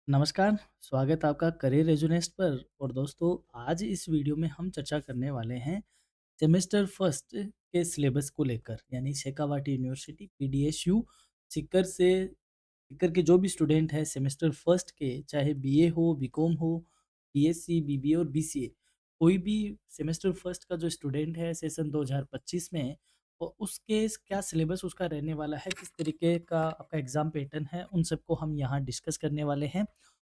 नमस्कार, स्वागत है आपका करियर रेज़ोनेस्ट पर। और दोस्तों, आज इस वीडियो में हम चर्चा करने वाले हैं सेमेस्टर फर्स्ट के सिलेबस को लेकर, यानी शेखावाटी यूनिवर्सिटी पीडीएसयू सीकर के जो भी स्टूडेंट हैं सेमेस्टर फर्स्ट के, चाहे बीए हो, बीकॉम हो, बीएससी, बीबीए और बीसीए, कोई भी सेमेस्टर फर्स्ट का जो स्टूडेंट है सेशन 2025 में, उसके क्या सिलेबस उसका रहने वाला है, किस तरीके का आपका एग्ज़ाम पैटर्न है, उन सबको हम यहाँ डिस्कस करने वाले हैं।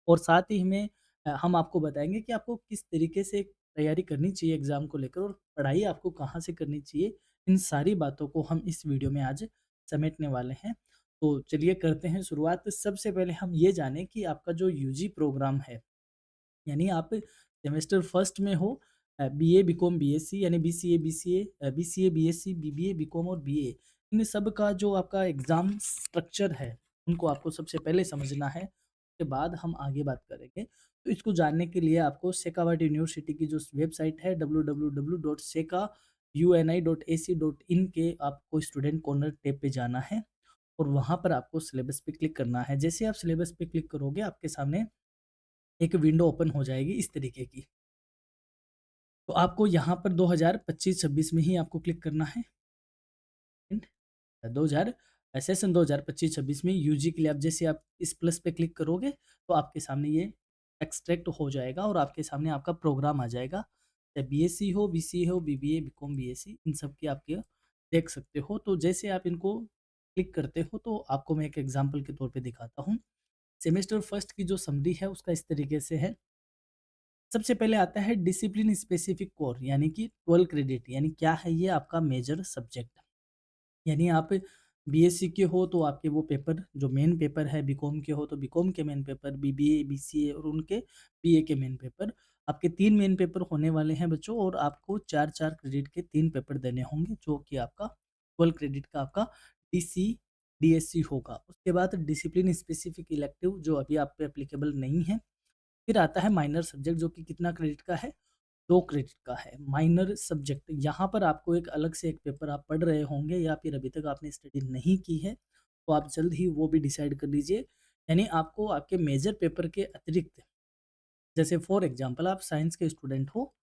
और साथ ही में हम आपको बताएँगे कि आपको किस तरीके से तैयारी करनी चाहिए एग्ज़ाम को लेकर और पढ़ाई आपको कहाँ से करनी चाहिए। इन सारी बातों को हम इस वीडियो में आज समेटने वाले हैं। तो चलिए करते हैं शुरुआत। सबसे पहले हम ये जानें कि आपका जो यूजी प्रोग्राम है, यानी आप सेमेस्टर फर्स्ट में हो, बीए, बीकॉम, बीएससी यानी बीसीए, बीएससी, बीबीए, बीकॉम और बीए, इन सब का जो आपका एग्ज़ाम स्ट्रक्चर है, उनको आपको सबसे पहले समझना है, उसके बाद हम आगे बात करेंगे। तो इसको जानने के लिए आपको शेखावाटी यूनिवर्सिटी की जो वेबसाइट है www.shekhauni.ac.in के आपको स्टूडेंट कॉर्नर टैब पे जाना है और वहाँ पर आपको सिलेबस पे क्लिक करना है। जैसे आप सिलेबस पे क्लिक करोगे, आपके सामने एक विंडो ओपन हो जाएगी इस तरीके की। तो आपको यहाँ पर 2025-26 में ही आपको क्लिक करना है। एंड 2000 सेशन 2025-26 में यूजी के लिए आप जैसे आप इस प्लस पे क्लिक करोगे, तो आपके सामने ये एक्सट्रैक्ट हो जाएगा और आपके सामने आपका प्रोग्राम आ जाएगा। चाहे बीएससी हो, बीसीए हो, बीबीए, बीकॉम, बीएससी, इन सब की आपके देख सकते हो। तो जैसे आप इनको क्लिक करते हो, तो आपको मैं एक एग्जांपल के तौर पे दिखाता हूँ। सेमेस्टर फर्स्ट की जो समरी है उसका इस तरीके से है। सबसे पहले आता है डिसिप्लिन स्पेसिफिक कोर, यानी कि 12 क्रेडिट, यानी क्या है ये आपका मेजर सब्जेक्ट। यानी आप बीएससी के हो तो आपके वो पेपर जो मेन पेपर है, बीकॉम के हो तो बीकॉम के मेन पेपर, बीबीए, बीसीए और उनके बीए के मेन पेपर। आपके 3 मेन पेपर होने वाले हैं बच्चों, और आपको 4-4 क्रेडिट के 3 पेपर देने होंगे, जो कि आपका 12 क्रेडिट का आपका डीएससी होगा। उसके बाद डिसिप्लिन स्पेसिफिक इलेक्टिव जो अभी आप पे एप्लीकेबल नहीं है। फिर आता है माइनर सब्जेक्ट, जो कि कितना क्रेडिट का है, 2 क्रेडिट का है। माइनर सब्जेक्ट यहाँ पर आपको एक अलग से एक पेपर आप पढ़ रहे होंगे या फिर अभी तक आपने स्टडी नहीं की है, तो आप जल्द ही वो भी डिसाइड कर लीजिए। यानी आपको आपके मेजर पेपर के अतिरिक्त, जैसे फॉर एग्जांपल आप साइंस के स्टूडेंट हो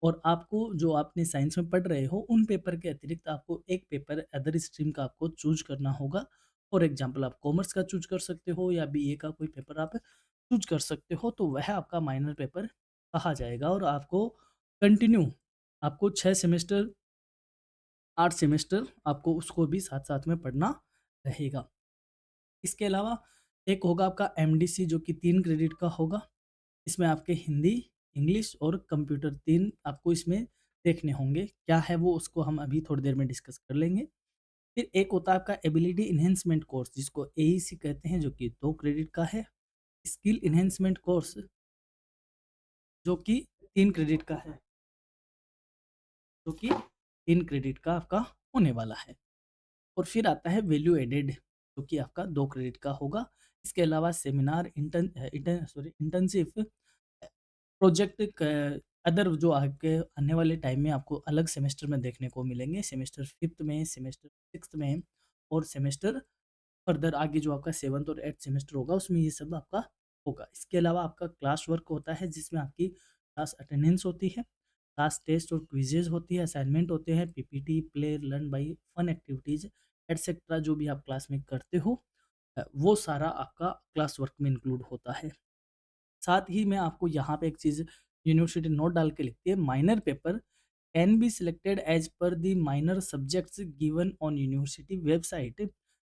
और आपको जो आपने साइंस में पढ़ रहे हो, उन पेपर के अतिरिक्त आपको एक पेपर अदर स्ट्रीम का आपको चूज़ करना होगा। फॉर एग्जांपल आप कॉमर्स का चूज़ कर सकते हो या बीए का कोई पेपर आप चूज़ कर सकते हो, तो वह आपका माइनर पेपर कहा जाएगा। और आपको कंटिन्यू आपको 6 सेमेस्टर, 8 सेमेस्टर आपको उसको भी साथ-साथ में पढ़ना रहेगा। इसके अलावा एक होगा आपका एमडीसी, जो कि 3 क्रेडिट का होगा। इसमें आपके हिंदी, इंग्लिश और कंप्यूटर 3 आपको इसमें देखने होंगे। क्या है वो, उसको हम अभी थोड़ी देर में डिस्कस कर लेंगे। फिर एक होता है आपका एबिलिटी एनहांसमेंट कोर्स, जिसको एईसी कहते हैं, जो कि 2 क्रेडिट का है। स्किल एनहांसमेंट कोर्स, जो कि 3 क्रेडिट का है, जो कि 3 क्रेडिट का आपका होने वाला है। और फिर आता है वैल्यू एडेड, जो कि आपका 2 क्रेडिट का होगा। इसके अलावा सेमिनार, इंटर्नशिप, प्रोजेक्ट अदर जो आगे आने वाले टाइम में आपको अलग सेमेस्टर में देखने को मिलेंगे, सेमेस्टर फिफ्थ में, सेमेस्टर सिक्स्थ में और सेमेस्टर फर्दर आगे जो आपका सेवन्थ और एट्थ सेमेस्टर होगा, उसमें ये सब आपका होगा। इसके अलावा आपका क्लास वर्क होता है, जिसमें आपकी क्लास अटेंडेंस होती है, क्लास टेस्ट और क्विजेज होती है, असाइनमेंट होते हैं, PPT, play, learn by, fun activities etcetera, जो भी आप क्लास में करते हो, वो सारा आपका क्लास वर्क में इंक्लूड होता है। साथ ही में आपको यहाँ पे एक चीज़ यूनिवर्सिटी नोट डाल के लिखती है, minor paper can be selected as per the minor subjects given on university website.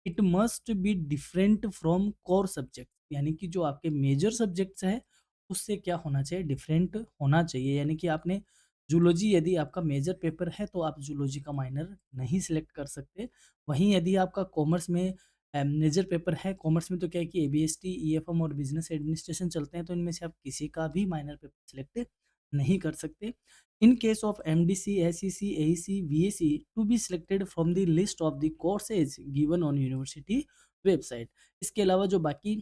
It must be different from core subject, यानी कि जो आपके मेजर सब्जेक्ट्स है उससे क्या होना चाहिए, डिफरेंट होना चाहिए। यानी कि आपने जूलॉजी, यदि आपका मेजर पेपर है तो आप जूलॉजी का माइनर नहीं सिलेक्ट कर सकते। वहीं यदि आपका कॉमर्स में मेजर पेपर है, कॉमर्स में तो क्या है कि एबीएसटी, ईएफएम और बिजनेस एडमिनिस्ट्रेशन चलते हैं, तो इनमें से आप किसी का भी माइनर पेपर सिलेक्ट नहीं कर सकते। In case of MDC, SEC, AEC, VAC to be selected from the list of the courses given on university website. इसके अलावा जो बाकी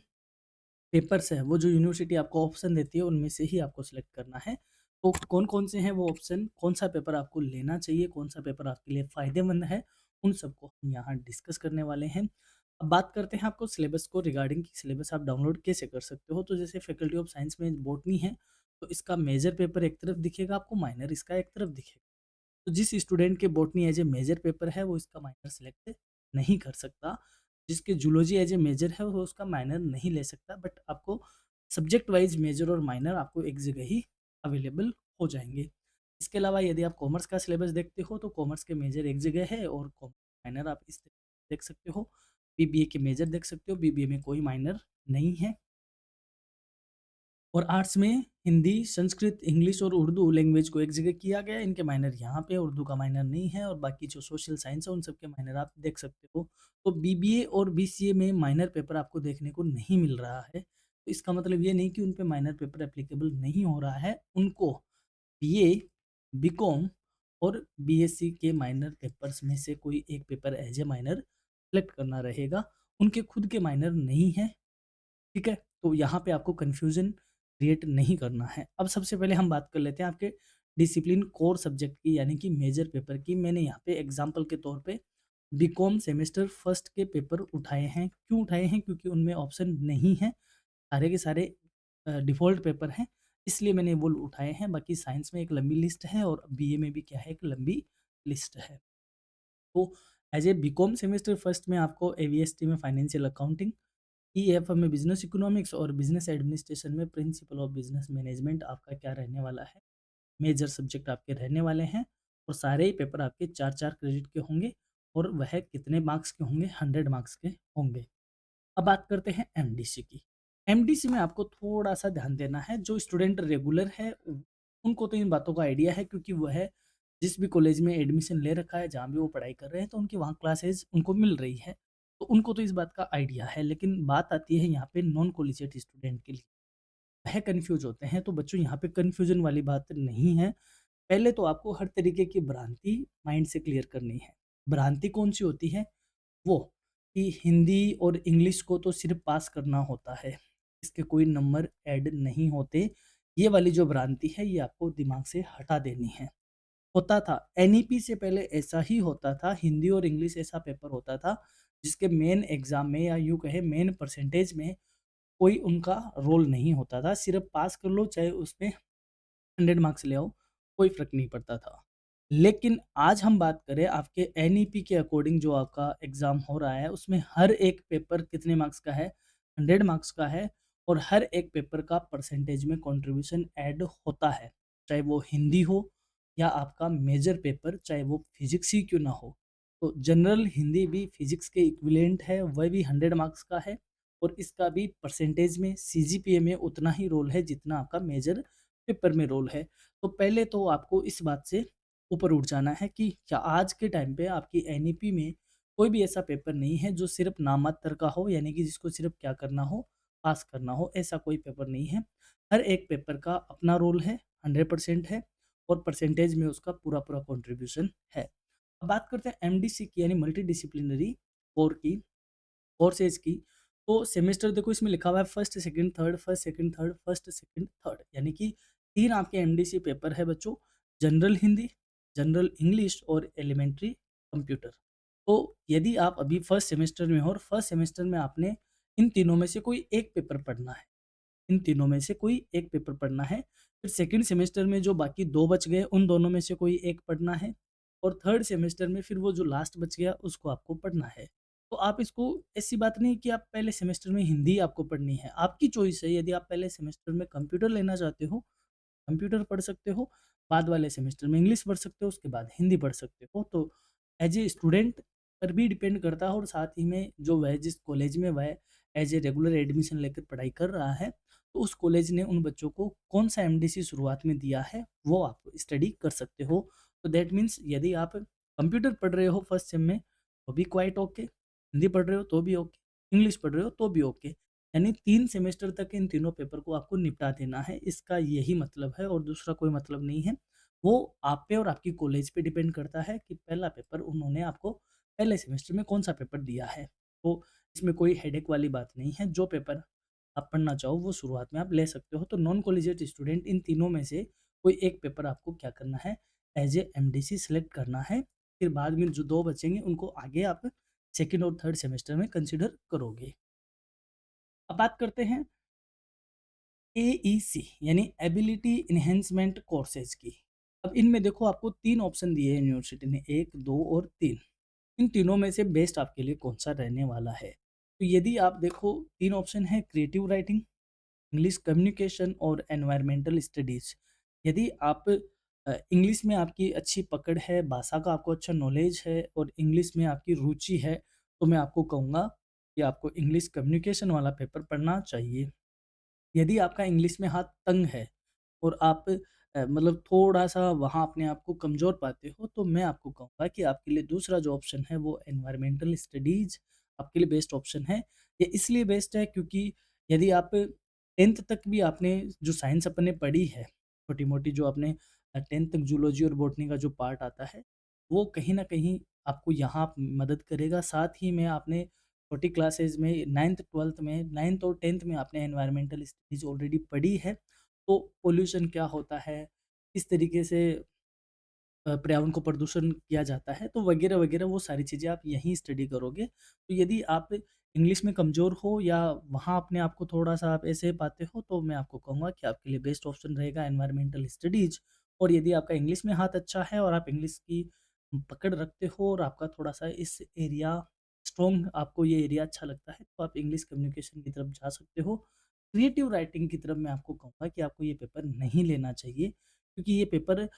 पेपर्स हैं, वो जो यूनिवर्सिटी आपको ऑप्शन देती है, उनमें से ही आपको सिलेक्ट करना है। तो कौन-कौन से हैं वो ऑप्शन, कौन-सा पेपर आपको लेना चाहिए, कौन-सा पेपर आपके लिए फ़ायदेमंद है, उन सबको हम यहाँ डिस्कस करने वाले हैं। अब बात करते हैं आपको सिलेबस को रिगार्डिंग कि सिलेबस आप डाउनलोड कैसे कर सकते हो। तो जैसे फैकल्टी ऑफ साइंस में बॉटनी है, तो इसका मेजर पेपर एक तरफ दिखेगा आपको, माइनर इसका एक तरफ दिखेगा। तो जिस स्टूडेंट के botany as a major paper है वो इसका माइनर सेलेक्ट नहीं कर सकता। जिसके जूलॉजी एज ए मेजर है वो उसका माइनर नहीं ले सकता, बट आपको सब्जेक्ट वाइज मेजर और माइनर आपको एक जगह ही अवेलेबल हो जाएंगे। इसके अलावा यदि आप कॉमर्स का सिलेबस देखते हो तो कॉमर्स के मेजर एक जगह है और माइनर आप इस देख सकते हो। बीबीए के मेजर देख सकते हो, बीबीए में कोई माइनर नहीं है। और आर्ट्स में हिंदी, संस्कृत, इंग्लिश और उर्दू लैंग्वेज को एक जगह किया गया है। इनके माइनर यहाँ पे, उर्दू का माइनर नहीं है, और बाकी जो सोशल साइंस है उन सब के माइनर आप देख सकते हो। तो बीबीए और बीसीए में माइनर पेपर आपको देखने को नहीं मिल रहा है। तो इसका मतलब ये नहीं कि उन पे माइनर पेपर एप्लीकेबल नहीं हो रहा है। उनको बीए, बीकॉम और बीएससी के माइनर पेपर्स में से कोई एक paper as a minor select करना रहेगा। उनके खुद के माइनर नहीं है, ठीक है? तो यहाँ पे आपको कन्फ्यूज़न क्रिएट नहीं करना है। अब सबसे पहले हम बात कर लेते हैं आपके डिसिप्लिन कोर सब्जेक्ट की, यानी कि मेजर पेपर की। मैंने यहाँ पे एग्ज़ाम्पल के तौर पे बीकॉम सेमेस्टर फर्स्ट के पेपर उठाए हैं। क्यों उठाए हैं? क्योंकि उनमें ऑप्शन नहीं है, सारे के सारे डिफ़ॉल्ट पेपर हैं, इसलिए मैंने वो उठाए हैं। बाकी साइंस में एक लंबी लिस्ट है और बीए में भी क्या है, एक लंबी लिस्ट है। तो as a BCom semester first में आपको एवीएसटी में फाइनेंशियल अकाउंटिंग, ईएफ में बिजनेस इकोनॉमिक्स और बिजनेस एडमिनिस्ट्रेशन में प्रिंसिपल ऑफ बिजनेस मैनेजमेंट आपका क्या रहने वाला है, मेजर सब्जेक्ट आपके रहने वाले हैं। और सारे ही पेपर आपके 4-4 क्रेडिट के होंगे और वह कितने मार्क्स के होंगे, 100 मार्क्स के होंगे। अब बात करते हैं एमडीसी की। एमडीसी में आपको थोड़ा-सा ध्यान देना है। जो स्टूडेंट रेगुलर है उनको तो इन बातों का आइडिया है, क्योंकि वह जिस भी कॉलेज में एडमिशन ले रखा है, जहाँ भी वो पढ़ाई कर रहे हैं, तो उनकी वहाँ क्लासेस उनको मिल रही है। तो उनको तो इस बात का आइडिया है, लेकिन बात आती है यहाँ पे नॉन कॉलेजिएट स्टूडेंट के लिए। वह कन्फ्यूज़ होते हैं। तो बच्चों, यहाँ पे कन्फ्यूज़न वाली बात नहीं है। पहले तो आपको हर तरीके की भ्रांति माइंड से क्लियर करनी है। भ्रांति कौन-सी होती है? वो कि हिंदी और इंग्लिश को तो सिर्फ़ पास करना होता है, इसके कोई नंबर ऐड नहीं होते। ये वाली जो भ्रांति है, ये आपको दिमाग से हटा देनी है। होता था, एनईपी से पहले ऐसा ही होता था, हिंदी और इंग्लिश ऐसा पेपर होता था, जिसके मेन एग्ज़ाम में या यूँ कहें मेन परसेंटेज में कोई उनका रोल नहीं होता था। सिर्फ़ पास कर लो, चाहे उसमें 100 मार्क्स ले आओ, कोई फ़र्क नहीं पड़ता था। लेकिन आज हम बात करें आपके एनईपी के अकॉर्डिंग, जो आपका एग्ज़ाम हो रहा है, उसमें हर एक पेपर कितने मार्क्स का है? 100 मार्क्स का है। और हर एक पेपर का परसेंटेज में कंट्रीब्यूशन ऐड होता है। चाहे वो हिंदी हो या आपका मेजर पेपर, चाहे वो फिज़िक्स ही क्यों ना हो। तो जनरल हिंदी भी फिज़िक्स के इक्विवेलेंट है, वह भी 100 मार्क्स का है। और इसका भी परसेंटेज में, सीजीपीए में उतना ही रोल है जितना आपका मेजर पेपर में रोल है। तो पहले तो आपको इस बात से ऊपर उठ जाना है कि क्या आज के टाइम पे आपकी एनईपी में कोई भी ऐसा पेपर नहीं है जो सिर्फ नामात्र का हो, यानी कि जिसको सिर्फ क्या करना हो, पास करना हो। ऐसा कोई पेपर नहीं है। हर एक पेपर का अपना रोल है, 100% है, और परसेंटेज में उसका पूरा पूरा कंट्रीब्यूशन है। अब बात करते हैं एमडीसी की, यानी मल्टी डिसिप्लिनरी कोर की, कोर्सेज की। तो सेमेस्टर देखो इसमें लिखा हुआ है first, second, third, first, second, third, first, second, third, यानी कि 3 आपके एमडीसी पेपर है बच्चों। जनरल हिंदी, जनरल इंग्लिश और एलिमेंट्री कंप्यूटर। तो यदि आप अभी फर्स्ट सेमेस्टर में हो और फर्स्ट सेमेस्टर में आपने इन तीनों में से कोई एक पेपर पढ़ना है, इन तीनों में से कोई एक पेपर पढ़ना है। फिर सेकंड सेमेस्टर में जो बाकी 2 बच गए, उन दोनों में से कोई एक पढ़ना है। और थर्ड सेमेस्टर में फिर वो जो लास्ट बच गया, उसको आपको पढ़ना है। तो आप इसको, ऐसी बात नहीं कि आप पहले सेमेस्टर में हिंदी आपको पढ़नी है, आपकी चॉइस है। यदि आप पहले सेमेस्टर में कंप्यूटर लेना चाहते हो, कंप्यूटर पढ़ सकते हो, बाद वाले सेमेस्टर में इंग्लिश पढ़ सकते हो, उसके बाद हिंदी पढ़ सकते हो। तो एज ए स्टूडेंट पर भी डिपेंड करता है, और साथ ही में जो वह जिस कॉलेज में वह एज ए रेगुलर एडमिशन लेकर पढ़ाई कर रहा है, तो उस कॉलेज ने उन बच्चों को कौन सा एमडीसी शुरुआत में दिया है, वो आप स्टडी कर सकते हो। तो दैट मीन्स यदि आप कंप्यूटर पढ़ रहे हो फर्स्ट सेम में, तो भी क्वाइट ओके, हिंदी पढ़ रहे हो तो भी ओके, इंग्लिश पढ़ रहे हो तो भी ओके। यानी 3 सेमेस्टर तक इन तीनों पेपर को आपको निपटा देना है, इसका यही मतलब है, और दूसरा कोई मतलब नहीं है। वो आप पे और आपकी कॉलेज पे डिपेंड करता है कि पहला पेपर उन्होंने आपको पहले सेमेस्टर में कौन-सा पेपर दिया है। तो इसमें कोई हेडेक वाली बात नहीं है, जो पेपर आप पढ़ना चाहो वो शुरुआत में आप ले सकते हो। तो नॉन कॉलेजिएट स्टूडेंट, इन तीनों में से कोई एक पेपर आपको क्या करना है, एज ए एमडीसी सेलेक्ट करना है। फिर बाद में जो 2 बचेंगे उनको आगे आप सेकंड और थर्ड सेमेस्टर में कंसिडर करोगे। अब बात करते हैं एईसी यानी एबिलिटी इन्हेंसमेंट कोर्सेज की। अब इनमें देखो आपको 3 ऑप्शन दिए हैं यूनिवर्सिटी ने 1, 2 और 3। इन तीनों में से बेस्ट आपके लिए कौन-सा रहने वाला है? तो यदि आप देखो 3 ऑप्शन हैं क्रिएटिव राइटिंग, इंग्लिश कम्युनिकेशन और एनवायरमेंटल स्टडीज़। यदि आप इंग्लिश में आपकी अच्छी पकड़ है, भाषा का आपको अच्छा नॉलेज है और इंग्लिश में आपकी रुचि है, तो मैं आपको कहूँगा कि आपको इंग्लिश कम्युनिकेशन वाला पेपर पढ़ना चाहिए। यदि आपका इंग्लिश में हाथ तंग है और आप मतलब थोड़ा-सा वहाँ अपने आप को कमज़ोर पाते हो, तो मैं आपको कहूँगा कि आपके लिए दूसरा जो ऑप्शन है वो एनवायरमेंटल स्टडीज़ आपके लिए बेस्ट ऑप्शन है। ये इसलिए बेस्ट है क्योंकि यदि आप 10th तक भी आपने जो साइंस अपने पढ़ी है, छोटी-मोटी जो आपने 10th तक जूलॉजी और बॉटनी का जो पार्ट आता है, वो कहीं न कहीं आपको यहाँ मदद करेगा। साथ ही में आपने छोटी क्लासेज़ में 9th-12th में 9th और 10th में आपने एनवायरमेंटल स्टडीज़ ऑलरेडी पढ़ी है, तो पॉल्यूशन क्या होता है, किस तरीके से पर्यावरण को प्रदूषण किया जाता है, तो वगैरह-वगैरह वो सारी चीज़ें आप यहीं स्टडी करोगे। तो यदि आप इंग्लिश में कमज़ोर हो या वहाँ अपने आप को थोड़ा-सा आप ऐसे पाते हो, तो मैं आपको कहूँगा कि आपके लिए बेस्ट ऑप्शन रहेगा एनवायरमेंटल स्टडीज़। और यदि आपका इंग्लिश में हाथ अच्छा है और आप इंग्लिश की पकड़ रखते हो और आपका थोड़ा-सा इस एरिया स्ट्रॉन्ग आपको ये एरिया अच्छा लगता है, तो आप इंग्लिश कम्युनिकेशन की तरफ जा सकते हो। क्रिएटिव राइटिंग की तरफ मैं आपको कहूँगा कि आपको ये पेपर नहीं लेना चाहिए, क्योंकि ये पेपर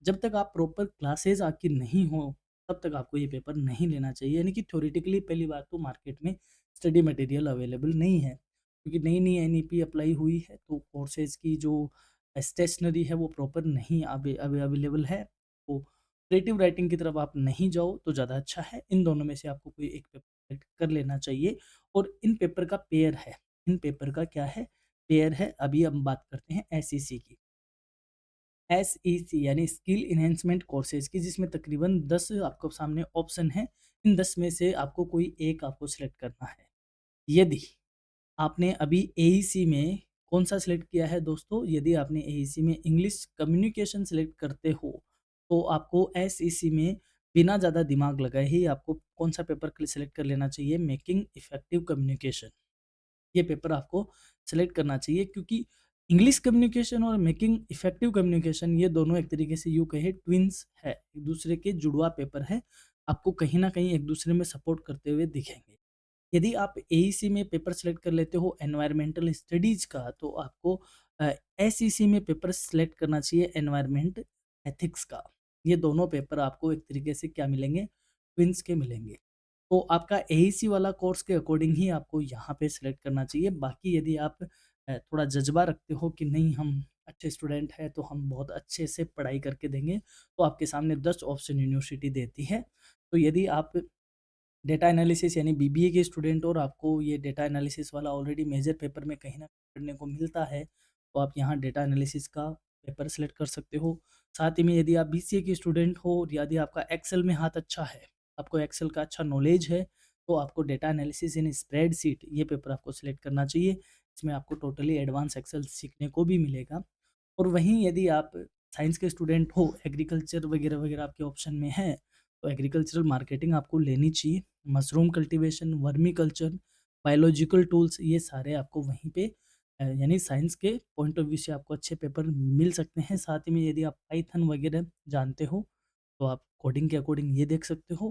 जब तक आप प्रॉपर क्लासेस आपकी नहीं हो, तब तक आपको ये पेपर नहीं लेना चाहिए। यानी कि थ्योरेटिकली पहली बात तो मार्केट में स्टडी मटेरियल अवेलेबल नहीं है, क्योंकि नई-नई एनईपी अप्लाई हुई है, तो कोर्सेज़ की जो स्टेशनरी है वो प्रॉपर नहीं अवेलेबल है। तो क्रिएटिव राइटिंग की तरफ आप नहीं जाओ तो ज़्यादा अच्छा है। इन दोनों में से आपको कोई एक पेपर सेलेक्ट कर लेना चाहिए और इन पेपर का पेयर है। इन पेपर का क्या है? पेयर है। अभी हम बात करते हैं एसईसी की। एसईसी यानी स्किल एनहांसमेंट कोर्सेज़ की, जिसमें तकरीबन 10 आपको सामने ऑप्शन हैं। इन 10 में से आपको कोई एक आपको सेलेक्ट करना है। यदि आपने अभी एईसी में कौन-सा सेलेक्ट किया है दोस्तों? यदि आपने एईसी में इंग्लिश कम्युनिकेशन सेलेक्ट करते हो, तो आपको एसईसी में बिना ज़्यादा दिमाग लगाए ही आपको कौन-सा पेपर सेलेक्ट कर लेना चाहिए? Making effective communication. ये पेपर आपको सेलेक्ट करना चाहिए, क्योंकि इंग्लिश कम्युनिकेशन और मेकिंग इफेक्टिव कम्युनिकेशन ये दोनों एक तरीके से यूँ कहें ट्विन्स है, एक दूसरे के जुड़वा पेपर है। आपको कहीं न कहीं एक दूसरे में सपोर्ट करते हुए दिखेंगे। यदि आप एईसी में पेपर सेलेक्ट कर लेते हो एनवायरमेंटल स्टडीज़ का, तो आपको एसईसी में पेपर सेलेक्ट करना चाहिए एनवायरमेंट एथिक्स का। ये दोनों पेपर आपको एक तरीके से क्या मिलेंगे? ट्विन्स के मिलेंगे। तो आपका एईसी वाला कोर्स के अकॉर्डिंग ही आपको यहाँ पे सेलेक्ट करना चाहिए। बाकी यदि आप थोड़ा जज़्बा रखते हो कि नहीं, हम अच्छे स्टूडेंट हैं, तो हम बहुत अच्छे से पढ़ाई करके देंगे, तो आपके सामने 10 ऑप्शन यूनिवर्सिटी देती है। तो यदि आप डेटा एनालिसिस यानी बीबीए के स्टूडेंट और आपको ये डेटा एनालिसिस वाला ऑलरेडी मेजर पेपर में कहीं न कहीं पढ़ने को मिलता है, तो आप यहाँ डेटा एनालिसिस का पेपर सेलेक्ट कर सकते हो। साथ ही में यदि आप बीसीए के स्टूडेंट हो और यदि आपका एक्सेल में हाथ अच्छा है, आपको एक्सेल का अच्छा नॉलेज है, तो आपको डेटा एनालिसिस इन स्प्रेडशीट ये पेपर आपको सेलेक्ट करना चाहिए। इसमें आपको टोटली एडवांस एक्सेल सीखने को भी मिलेगा। और वहीं यदि आप साइंस के स्टूडेंट हो, एग्रीकल्चर वगैरह-वगैरह आपके ऑप्शन में है, तो एग्रीकल्चरल मार्केटिंग आपको लेनी चाहिए। Mushroom cultivation, vermi culture, biological tools ये सारे आपको वहीं पे यानी साइंस के पॉइंट ऑफ व्यू से आपको अच्छे पेपर मिल सकते हैं। साथ ही में यदि आप पाइथन वगैरह जानते हो, तो आप कोडिंग के अकॉर्डिंग ये देख सकते हो।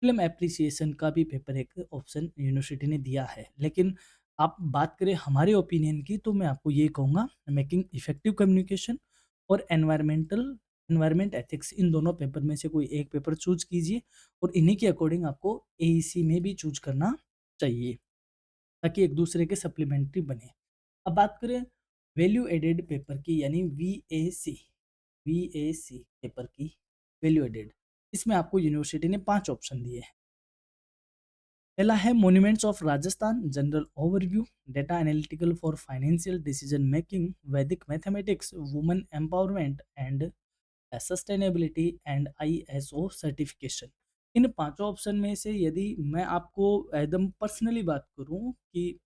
फ़िल्म एप्रिसिएशन का भी पेपर एक ऑप्शन यूनिवर्सिटी ने दिया है। लेकिन आप बात करें हमारे ओपिनियन की, तो मैं आपको ये कहूँगा मेकिंग इफेक्टिव कम्युनिकेशन और एनवायरमेंट एथिक्स, इन दोनों पेपर में से कोई एक पेपर चूज़ कीजिए और इन्हीं के अकॉर्डिंग आपको एईसी में भी चूज़ करना चाहिए, ताकि एक दूसरे के सप्लीमेंट्री बने। अब बात करें वैल्यू एडेड पेपर की यानी वीएसी पेपर की, वैल्यू एडेड। इसमें आपको यूनिवर्सिटी ने 5 ऑप्शन दिए हैं। पहला है monuments of Rajasthan, general overview, data analytical for financial decision making, वैदिक mathematics, women empowerment and sustainability and ISO certification. इन पांचों ऑप्शन में से यदि मैं आपको एकदम पर्सनली बात करूं कि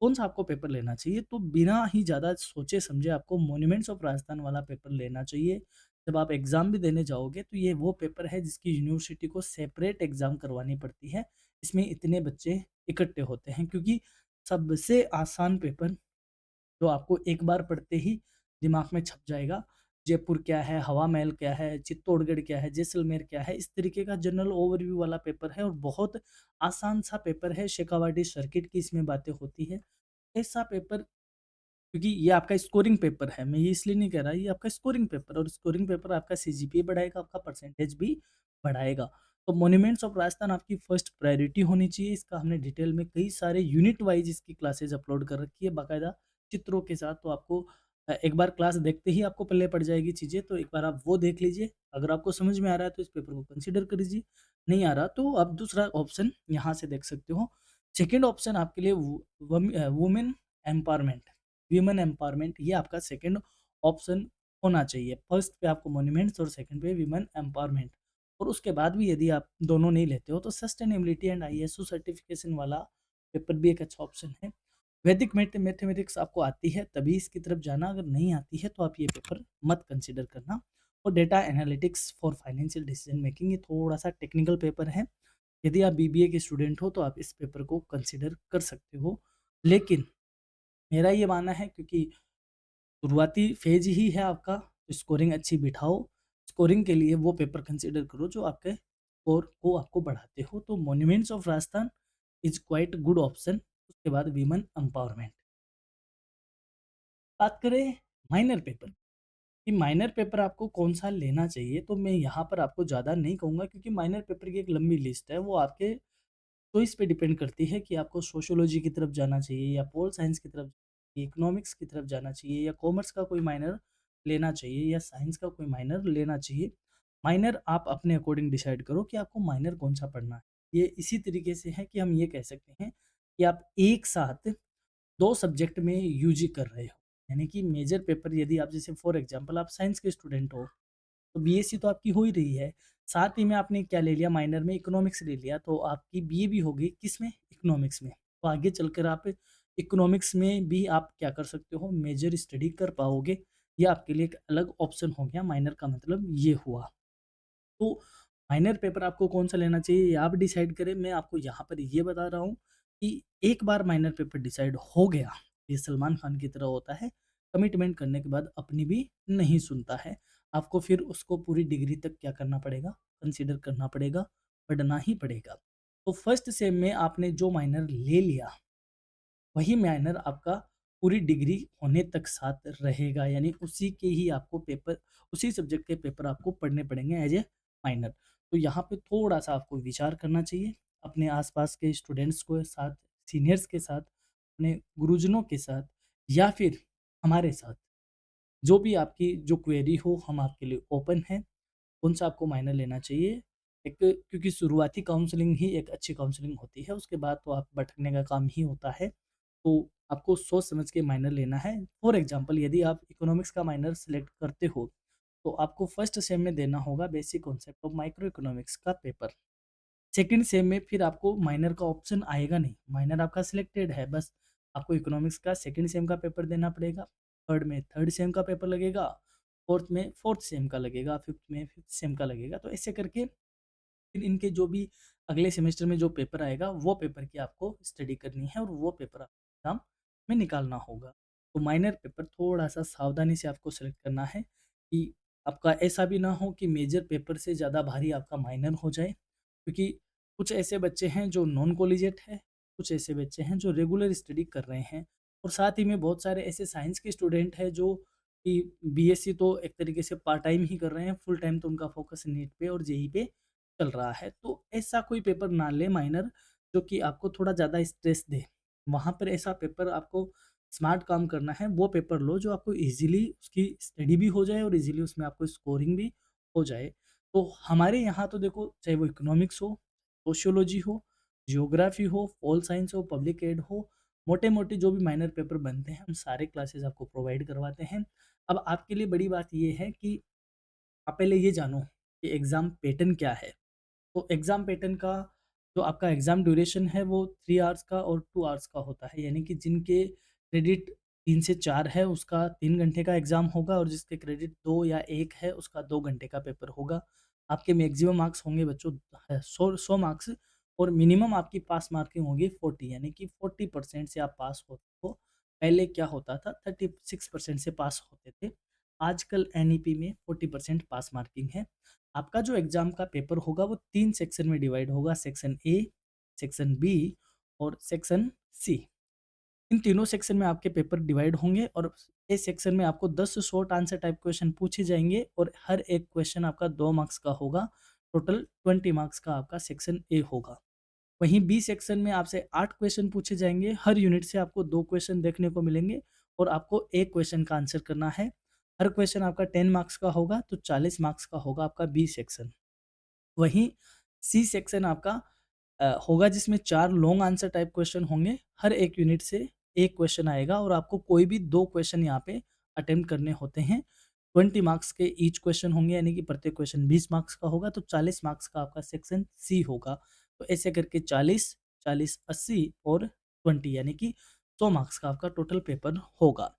कौन सा आपको पेपर लेना चाहिए, तो बिना ही ज़्यादा सोचे समझे आपको मॉन्यूमेंट्स ऑफ राजस्थान वाला पेपर लेना चाहिए। जब आप एग्ज़ाम भी देने जाओगे, तो ये वो पेपर है जिसकी यूनिवर्सिटी को सेपरेट एग्ज़ाम करवानी पड़ती है। इसमें इतने बच्चे इकट्ठे होते हैं, क्योंकि सबसे आसान पेपर जो आपको एक बार पढ़ते ही दिमाग में छप जाएगा, जयपुर क्या है, हवा महल क्या है, चित्तौड़गढ़ क्या है, जैसलमेर क्या है, इस तरीके का जनरल ओवरव्यू वाला पेपर है और बहुत आसान सा पेपर है। शेखावाटी सर्किट की इसमें बातें होती है। ऐसा पेपर, क्योंकि ये आपका स्कोरिंग पेपर है, मैं ये इसलिए नहीं कह रहा, ये आपका स्कोरिंग पेपर, और स्कोरिंग पेपर आपका सीजीपीए बढ़ाएगा, आपका परसेंटेज भी बढ़ाएगा। तो मॉन्यूमेंट्स ऑफ राजस्थान आपकी फर्स्ट प्रायोरिटी होनी चाहिए। इसका हमने डिटेल में कई सारे यूनिट वाइज इसकी क्लासेज अपलोड कर रखी है बाकायदा चित्रों के साथ। तो आपको एक बार क्लास देखते ही आपको पल्ले पड़ जाएगी चीज़ें, तो एक बार आप वो देख लीजिए। अगर आपको समझ में आ रहा है तो इस पेपर को कंसिडर कर लीजिए, नहीं आ रहा तो आप दूसरा ऑप्शन यहाँ से देख सकते हो। सेकेंड ऑप्शन आपके लिए वुमेन एम्पावरमेंट, वीमेन एम्पावरमेंट, ये आपका सेकंड ऑप्शन होना चाहिए। फर्स्ट पे आपको मॉन्यूमेंट्स और सेकंड पे वीमेन एम्पावरमेंट। और उसके बाद भी यदि आप दोनों नहीं लेते हो तो सस्टेनेबिलिटी एंड आईएसओ सर्टिफिकेशन वाला पेपर भी एक अच्छा ऑप्शन है। वैदिक मैथमेटिक्स आपको आती है तभी इसकी तरफ जाना, अगर नहीं आती है तो आप ये पेपर मत कंसिडर करना। और data analytics for financial decision making, ये थोड़ा सा टेक्निकल पेपर है। यदि आप बीबीए के स्टूडेंट हो तो आप इस पेपर को कंसिडर कर सकते हो। लेकिन मेरा ये मानना है, क्योंकि शुरुआती फेज ही है आपका, तो स्कोरिंग अच्छी बिठाओ। स्कोरिंग के लिए वो पेपर कंसीडर करो जो आपके स्कोर को आपको बढ़ाते हो। तो monuments of Rajasthan is quite good option. उसके बाद वीमेन एम्पावरमेंट। बात करें माइनर पेपर कि माइनर पेपर आपको कौन सा लेना चाहिए, तो मैं यहाँ पर आपको ज़्यादा नहीं कहूँगा, क्योंकि माइनर पेपर की एक लंबी लिस्ट है। वो आपके चॉइस पे डिपेंड करती है कि आपको सोशियोलॉजी की तरफ जाना चाहिए या पोल साइंस की तरफ, इकोनॉमिक्स की तरफ जाना चाहिए, या कॉमर्स का कोई माइनर लेना चाहिए, या साइंस का कोई माइनर लेना चाहिए। माइनर आप अपने अकॉर्डिंग डिसाइड करो कि आपको माइनर कौन सा पढ़ना है। ये इसी तरीके से है कि हम ये कह सकते हैं कि आप एक साथ 2 सब्जेक्ट में यूजी कर रहे हो। यानी कि मेजर पेपर, यदि आप जैसे फॉर एग्जांपल आप साइंस के स्टूडेंट हो, तो बीएससी तो आपकी हो ही रही है। साथ ही में आपने क्या ले लिया, माइनर में इकोनॉमिक्स ले लिया, तो आपकी बीए भी होगी किसमें, इकोनॉमिक्स में। तो आगे चलकर आप इकोनॉमिक्स में भी आप क्या कर सकते हो, मेजर स्टडी कर पाओगे। ये आपके लिए एक अलग ऑप्शन हो गया। माइनर का मतलब ये हुआ। तो माइनर पेपर आपको कौन-सा लेना चाहिए, ये आप डिसाइड करें। मैं आपको यहाँ पर ये बता रहा हूँ कि एक बार माइनर पेपर डिसाइड हो गया, ये सलमान खान की तरह होता है, कमिटमेंट करने के बाद अपनी भी नहीं सुनता है। आपको फिर उसको पूरी डिग्री तक क्या करना पड़ेगा, कंसीडर करना पड़ेगा, पढ़ना ही पड़ेगा। तो फर्स्ट सेम में आपने जो माइनर ले लिया, वही माइनर आपका पूरी डिग्री होने तक साथ रहेगा। यानी उसी के ही आपको पेपर, उसी सब्जेक्ट के पेपर आपको पढ़ने पड़ेंगे एज ए माइनर। तो यहाँ पे थोड़ा सा आपको विचार करना चाहिए, अपने आसपास के स्टूडेंट्स को साथ, सीनियर्स के साथ, अपने गुरुजनों के साथ, या फिर हमारे साथ, जो भी आपकी जो क्वेरी हो हम आपके लिए ओपन हैं। कौन-सा आपको माइनर लेना चाहिए? एक, क्योंकि शुरुआती काउंसलिंग ही एक अच्छी काउंसलिंग होती है, उसके बाद तो आप भटकने का काम ही होता है। तो आपको सोच समझ के माइनर लेना है। फॉर एग्ज़ाम्पल यदि आप इकोनॉमिक्स का माइनर सेलेक्ट करते हो, तो आपको फर्स्ट सेम में देना होगा basic concept of micro economics का पेपर। सेकंड सेम में फिर आपको माइनर का ऑप्शन आएगा नहीं, माइनर आपका सिलेक्टेड है, बस आपको इकोनॉमिक्स का सेकंड सेम का पेपर देना पड़ेगा, थर्ड में थर्ड सेम का पेपर लगेगा, फोर्थ में फोर्थ सेम का लगेगा, फिफ्थ में फिफ्थ सेम का लगेगा। तो ऐसे करके फिर इनके जो भी अगले सेमेस्टर में जो पेपर आएगा, वो पेपर की आपको स्टडी करनी है और वो पेपर आपको एग्जाम में निकालना होगा। तो माइनर पेपर थोड़ा-सा सावधानी से आपको सेलेक्ट करना है कि आपका ऐसा भी ना हो कि मेजर पेपर से ज़्यादा भारी आपका माइनर हो जाए। क्योंकि कुछ ऐसे बच्चे हैं जो नॉन कॉलेजिएट हैं, कुछ ऐसे बच्चे हैं जो रेगुलर स्टडी कर रहे हैं, और साथ ही में बहुत सारे ऐसे साइंस के स्टूडेंट हैं जो कि बीएससी तो एक तरीके से पार्ट टाइम ही कर रहे हैं, फुल टाइम तो उनका फोकस नीट पे और जेईई पे चल रहा है। तो ऐसा कोई पेपर ना लें माइनर जो कि आपको थोड़ा ज़्यादा स्ट्रेस दे। वहाँ पर ऐसा पेपर आपको स्मार्ट काम करना है, वो पेपर लो जो आपको ईज़िली उसकी स्टडी भी हो जाए और ईज़िली उसमें आपको स्कोरिंग भी हो जाए। तो हमारे यहाँ तो देखो, चाहे वो इकोनॉमिक्स हो, सोशियोलॉजी हो, जियोग्राफी हो, पोल साइंस हो, पब्लिक एड हो, मोटे-मोटे जो भी माइनर पेपर बनते हैं, हम सारे क्लासेस आपको प्रोवाइड करवाते हैं। अब आपके लिए बड़ी बात ये है कि आप पहले ये जानो कि एग्ज़ाम पैटर्न क्या है। तो एग्ज़ाम पैटर्न का जो आपका एग्ज़ाम ड्यूरेशन है वो 3 आवर्स का और 2 आवर्स का होता है। यानी कि जिनके क्रेडिट 3 से 4 है उसका 3 घंटे का एग्ज़ाम होगा, और जिसके क्रेडिट 2 या 1 है उसका 2 घंटे का पेपर होगा। आपके मैक्सिमम मार्क्स होंगे बच्चों 100 मार्क्स। और मिनिमम आपकी पास मार्किंग होगी 40, यानी कि 40% से आप पास होते हो। पहले क्या होता था, 36% से पास होते थे। आजकल एनईपी में 40% पास मार्किंग है। आपका जो एग्ज़ाम का पेपर होगा वो 3 सेक्शन में डिवाइड होगा, सेक्शन ए, सेक्शन बी और सेक्शन सी। इन तीनों सेक्शन में आपके पेपर डिवाइड होंगे और ए सेक्शन में आपको 10 शॉर्ट आंसर टाइप क्वेश्चन पूछे जाएंगे और हर एक क्वेश्चन आपका 2 मार्क्स का होगा। टोटल 20 मार्क्स का आपका सेक्शन ए होगा। वहीं बी सेक्शन में आपसे 8 क्वेश्चन पूछे जाएंगे, हर यूनिट से आपको 2 क्वेश्चन देखने को मिलेंगे और आपको एक क्वेश्चन का आंसर करना है। हर क्वेश्चन आपका 10 मार्क्स का होगा, तो 40 मार्क्स का होगा आपका बी सेक्शन। वहीं सी सेक्शन आपका होगा, जिसमें 4 लॉन्ग आंसर टाइप क्वेश्चन होंगे। हर एक यूनिट से एक क्वेश्चन आएगा और आपको कोई भी 2 क्वेश्चन यहाँ पे अटेम्प्ट करने होते हैं। 20 मार्क्स के ईच क्वेश्चन होंगे, यानी कि प्रत्येक क्वेश्चन 20 मार्क्स का होगा, तो 40 मार्क्स का आपका सेक्शन सी होगा। तो ऐसे करके 40, 40, 80 और 20, यानी कि 100 मार्क्स का आपका टोटल पेपर होगा।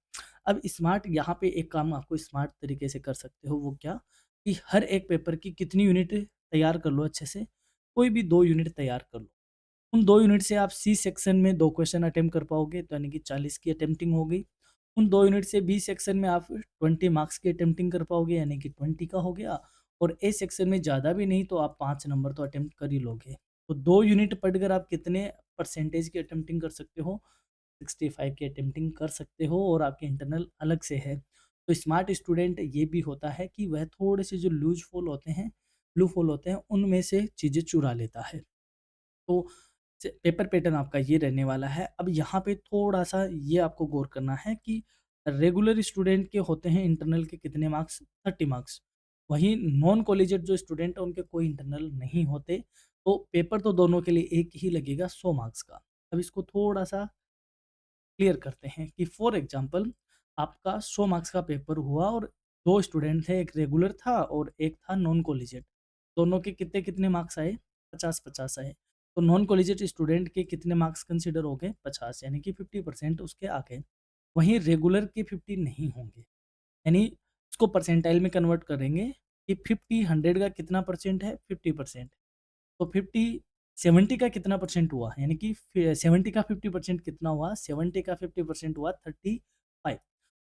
अब स्मार्ट यहाँ पे एक काम आपको स्मार्ट तरीके से कर सकते हो, वो क्या कि हर एक पेपर की कितनी यूनिट तैयार कर लो अच्छे से, कोई भी 2 यूनिट तैयार कर लो। उन 2 यूनिट से आप सी सेक्शन में 2 क्वेश्चन अटेम्प्ट कर पाओगे, तो यानी कि 40 की अटेम्प्टिंग हो गई। उन 2 यूनिट से बी सेक्शन में आप 20 मार्क्स की अटेम्प्टिंग कर पाओगे, यानी कि 20 का हो गया। और ए सेक्शन में ज़्यादा भी नहीं तो आप 5 नंबर तो अटेम्प्ट कर ही लोगे। तो 2 यूनिट पढ़कर आप कितने परसेंटेज की अटेम्प्टिंग कर सकते हो? 65 की अटेम्प्टिंग कर सकते हो और आपके इंटरनल अलग से है। तो स्मार्ट स्टूडेंट ये भी होता है कि वह थोड़े से जो लूप होल होते हैं, उनमें से चीज़ें चुरा लेता है। तो पेपर पैटर्न आपका ये रहने वाला है। अब यहाँ पे थोड़ा-सा ये आपको गौर करना है कि रेगुलर स्टूडेंट के होते हैं इंटरनल के कितने मार्क्स? 30 मार्क्स। वहीं नॉन कॉलेजिएट जो स्टूडेंट है उनके कोई इंटरनल नहीं होते, तो पेपर तो दोनों के लिए एक ही लगेगा 100 मार्क्स का। अब इसको थोड़ा-सा क्लियर करते हैं कि फॉर एग्जांपल आपका 100 मार्क्स का पेपर हुआ और 2 स्टूडेंट थे, एक रेगुलर था और एक था नॉन कॉलेजिएट। दोनों के कितने-कितने मार्क्स आए? 50-50 आए। तो नॉन कॉलेजिएट स्टूडेंट के कितने मार्क्स कंसीडर हो गए? 50, यानी कि 50% उसके आ गए। वहीं रेगुलर के 50 नहीं होंगे। यानी इसको परसेंटाइल में कन्वर्ट करेंगे कि 50 100 का कितना परसेंट है? 50%। तो 50 70 का कितना परसेंट हुआ? यानी कि 70 का 50% कितना हुआ? 70 का 50% हुआ 35।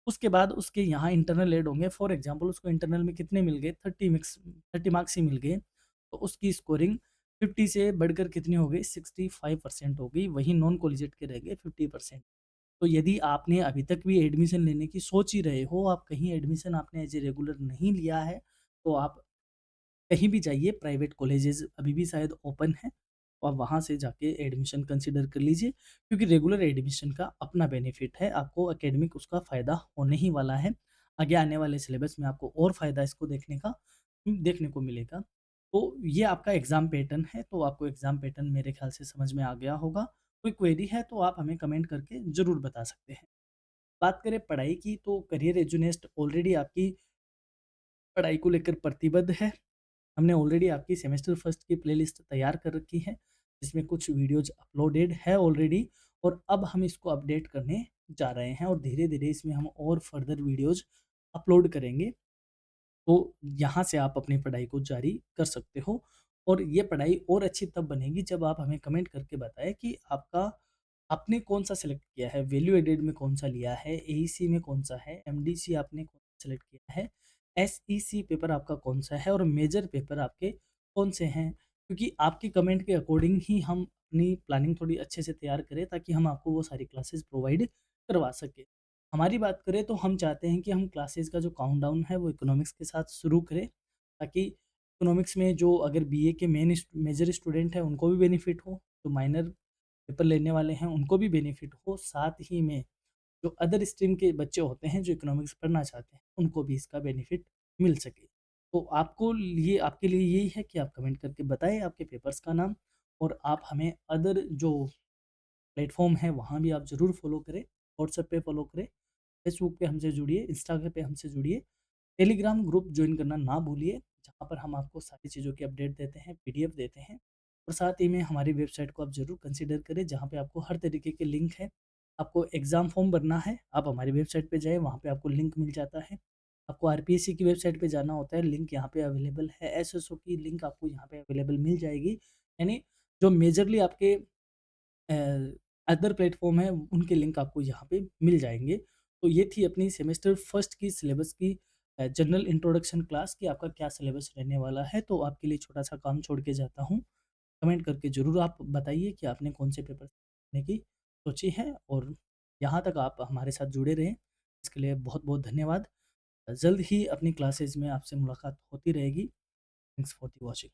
उसके बाद उसके यहाँ इंटरनल ऐड होंगे। फॉर एग्जांपल उसको इंटरनल में कितने मिल गए? 30 मार्क्स ही मिल गए। तो उसकी स्कोरिंग 50 से बढ़कर कितनी हो गई? 65% हो गई। वहीं नॉन कॉलेजिएट के रह गए 50%। तो यदि आपने अभी तक भी एडमिशन लेने की सोच ही रहे हो, आप कहीं एडमिशन आपने एज़ ए रेगुलर नहीं लिया है, तो आप कहीं भी जाइए, प्राइवेट कॉलेजेस अभी भी शायद ओपन हैं, तो आप वहाँ से जाके एडमिशन कंसिडर कर लीजिए, क्योंकि रेगुलर एडमिशन का अपना बेनिफिट है, आपको एकेडमिक उसका फ़ायदा होने ही वाला है। आगे आने वाले सिलेबस में आपको और फ़ायदा इसको देखने को मिलेगा। तो ये आपका एग्ज़ाम पैटर्न है, तो आपको एग्ज़ाम पैटर्न मेरे ख़्याल से समझ में आ गया होगा। कोई क्वेरी है तो आप हमें कमेंट करके ज़रूर बता सकते हैं। बात करें पढ़ाई की, तो करियर एजुनेस्ट ऑलरेडी आपकी पढ़ाई को लेकर प्रतिबद्ध है। हमने ऑलरेडी आपकी सेमेस्टर फर्स्ट की प्लेलिस्ट तैयार कर रखी है, जिसमें कुछ वीडियोज़ अपलोडेड है ऑलरेडी और अब हम इसको अपडेट करने जा रहे हैं और धीरे-धीरे इसमें हम और फर्दर वीडियोज़ अपलोड करेंगे। तो यहाँ से आप अपनी पढ़ाई को जारी कर सकते हो और ये पढ़ाई और अच्छी तब बनेगी जब आप हमें कमेंट करके बताएँ कि आपने कौन-सा सेलेक्ट किया है, वैल्यू एडेड में कौन-सा लिया है, एईसी में कौन-सा है, एमडीसी आपने कौन सेलेक्ट किया है, एसईसी पेपर आपका कौन-सा है और मेजर पेपर आपके कौन से हैं? क्योंकि आपके कमेंट के अकॉर्डिंग ही हम अपनी प्लानिंग थोड़ी अच्छे से तैयार करें, ताकि हम आपको वो सारी क्लासेस प्रोवाइड करवा सकें। हमारी बात करें तो हम चाहते हैं कि हम क्लासेस का जो काउंटडाउन है वो इकोनॉमिक्स के साथ शुरू करें, ताकि इकोनॉमिक्स में जो अगर बीए के मेजर स्टूडेंट हैं उनको भी बेनिफिट हो, जो माइनर पेपर लेने वाले हैं उनको भी बेनिफिट हो, साथ ही में जो अदर स्ट्रीम के बच्चे होते हैं जो इकोनॉमिक्स पढ़ना चाहते हैं उनको भी इसका बेनिफिट मिल सके। तो आपके लिए यही है कि आप कमेंट करके बताएं आपके पेपर्स का नाम और आप हमें अदर जो प्लेटफॉर्म है वहाँ भी आप ज़रूर फॉलो करें, व्हाट्सएप पे फॉलो करें, फेसबुक पे हमसे जुड़िए, इंस्टाग्राम पे हमसे जुड़िए, टेलीग्राम ग्रुप ज्वाइन करना ना भूलिए, जहाँ पर हम आपको सारी चीज़ों की अपडेट देते हैं, पीडीएफ देते हैं और साथ ही में हमारी वेबसाइट को आप ज़रूर कंसीडर करें, जहाँ पे आपको हर तरीके के लिंक है। आपको एग्ज़ाम फॉर्म भरना है, आप हमारी वेबसाइट पे जाएँ, वहाँ पे आपको लिंक मिल जाता है। आपको आरपीएससी की वेबसाइट पे जाना होता है, लिंक यहाँ पे अवेलेबल है। एसएसओ की लिंक आपको यहाँ पे अवेलेबल मिल जाएगी। यानी जो मेजरली आपके अदर प्लेटफ़ॉर्म है उनके लिंक आपको यहाँ पे मिल जाएँगे। तो ये थी अपनी सेमेस्टर फर्स्ट की सिलेबस की जनरल इंट्रोडक्शन क्लास कि आपका क्या सिलेबस रहने वाला है। तो आपके लिए छोटा-सा काम छोड़ के जाता हूँ। कमेंट करके ज़रूर आप बताइए कि आपने कौन से पेपर करने की सोची है और यहाँ तक आप हमारे साथ जुड़े रहें। इसके लिए बहुत-बहुत धन्यवाद। जल्द ही अपनी क्लासेज़ में आपसे मुलाकात होती रहेगी। Thanks for the watching.